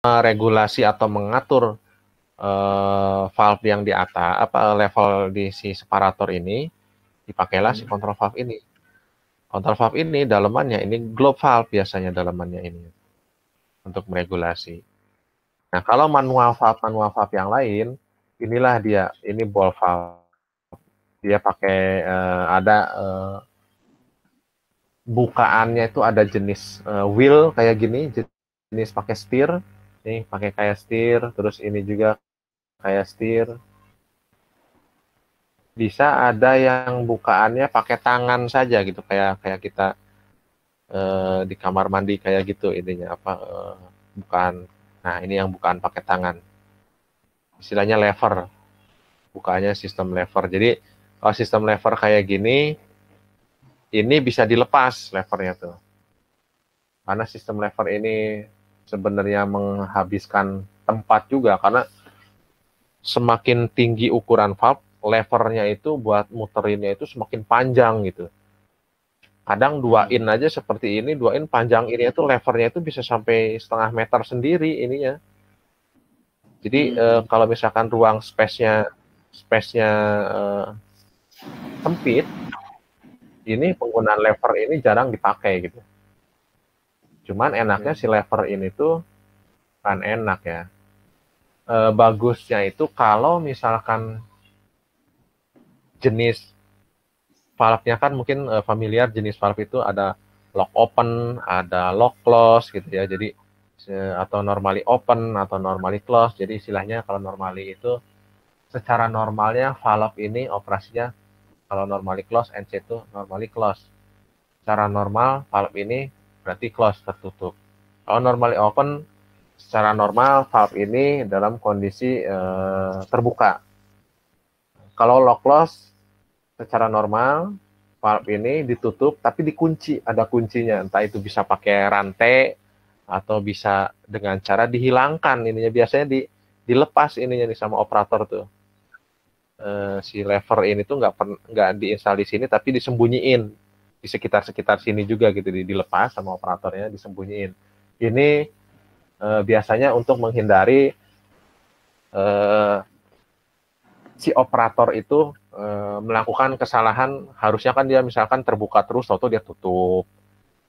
meregulasi atau mengatur valve yang di atas, level di si separator ini, dipakailah si kontrol valve ini. Kontrol valve ini dalemannya ini globe valve biasanya dalemannya ini untuk meregulasi. Nah, kalau manual valve yang lain, inilah dia, ini ball valve. Dia pakai ada bukaannya itu ada jenis wheel kayak gini, jenis pakai steer, nih pakai kayak steer, terus ini juga kayak steer. Bisa ada yang bukaannya pakai tangan saja gitu, kayak kita di kamar mandi kayak gitu ininya bukaan. Nah, ini yang bukaan pakai tangan. Istilahnya lever. Bukaannya sistem lever. Jadi kalau sistem lever kayak gini, ini bisa dilepas levernya tuh. Karena sistem lever ini sebenarnya menghabiskan tempat juga, karena semakin tinggi ukuran valve, levernya itu buat muterinnya itu semakin panjang gitu. Kadang 2 in aja seperti ini, 2 in panjang ini itu levernya itu bisa sampai setengah meter sendiri ininya. Jadi kalau misalkan ruang space-nya sempit, ini penggunaan lever ini jarang dipakai gitu. Cuman enaknya si lever ini tuh kan enak ya. Bagusnya itu kalau misalkan jenis valve-nya kan mungkin familiar, jenis valve itu ada lock open, ada lock close gitu ya. Jadi atau normally open atau normally close. Jadi istilahnya kalau normally itu secara normalnya valve ini operasinya kalau normally close, NC itu normally close. Secara normal valve ini berarti close, tertutup. Kalau normally open, secara normal valve ini dalam kondisi terbuka. Kalau lock close, secara normal valve ini ditutup tapi dikunci, ada kuncinya. Entah itu bisa pakai rantai atau bisa dengan cara dihilangkan ininya. Biasanya dilepas ininya nih sama operator tuh. Si lever ini tuh nggak diinstal di sini tapi disembunyiin di sekitar sini juga gitu, dilepas sama operatornya, disembunyiin. Ini biasanya untuk menghindari si operator itu melakukan kesalahan. Harusnya kan dia misalkan terbuka terus, tahu-tahu dia tutup,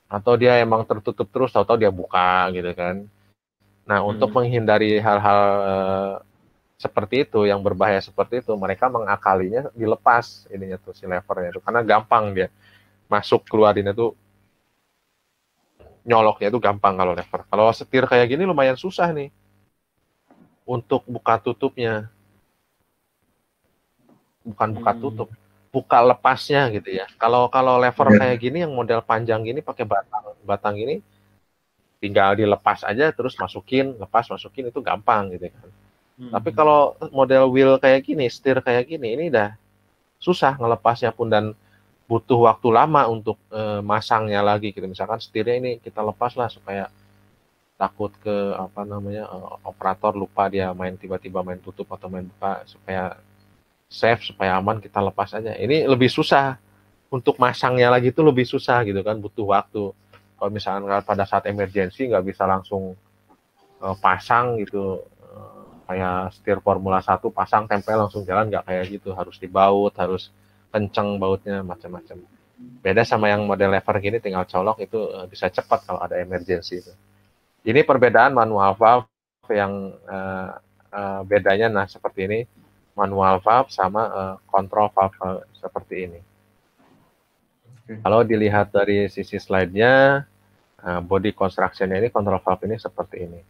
atau dia emang tertutup terus, tahu-tahu dia buka gitu kan. Nah, untuk menghindari hal-hal seperti itu, yang berbahaya seperti itu, mereka mengakalinya dilepas ininya tuh si levernya itu, karena gampang dia masuk keluarinnya tuh, nyoloknya itu gampang kalau lever. Kalau setir kayak gini lumayan susah nih untuk buka tutupnya, bukan buka tutup, buka lepasnya gitu ya. Kalau lever kayak gini yang model panjang gini pakai batang ini, tinggal dilepas aja terus masukin, lepas masukin, itu gampang gitu kan. Tapi kalau model wheel kayak gini, setir kayak gini, ini udah susah ngelepasnya pun, dan butuh waktu lama untuk masangnya lagi gitu. Misalkan setirnya ini kita lepas lah supaya takut ke operator lupa, dia tiba-tiba main tutup atau main buka, supaya safe, supaya aman, kita lepas aja. Ini lebih susah untuk masangnya lagi, itu lebih susah gitu kan, butuh waktu. Kalau misalkan pada saat emergency nggak bisa langsung pasang gitu, kayak setir Formula 1 pasang tempel langsung jalan, nggak kayak gitu, harus dibaut, harus kenceng bautnya, macam-macam. Beda sama yang model lever gini tinggal colok, itu bisa cepat kalau ada emergency itu. Ini perbedaan manual valve yang bedanya, nah seperti ini, manual valve sama control valve seperti ini. Kalau dilihat dari sisi slide-nya, body construction-nya ini, control valve ini seperti ini.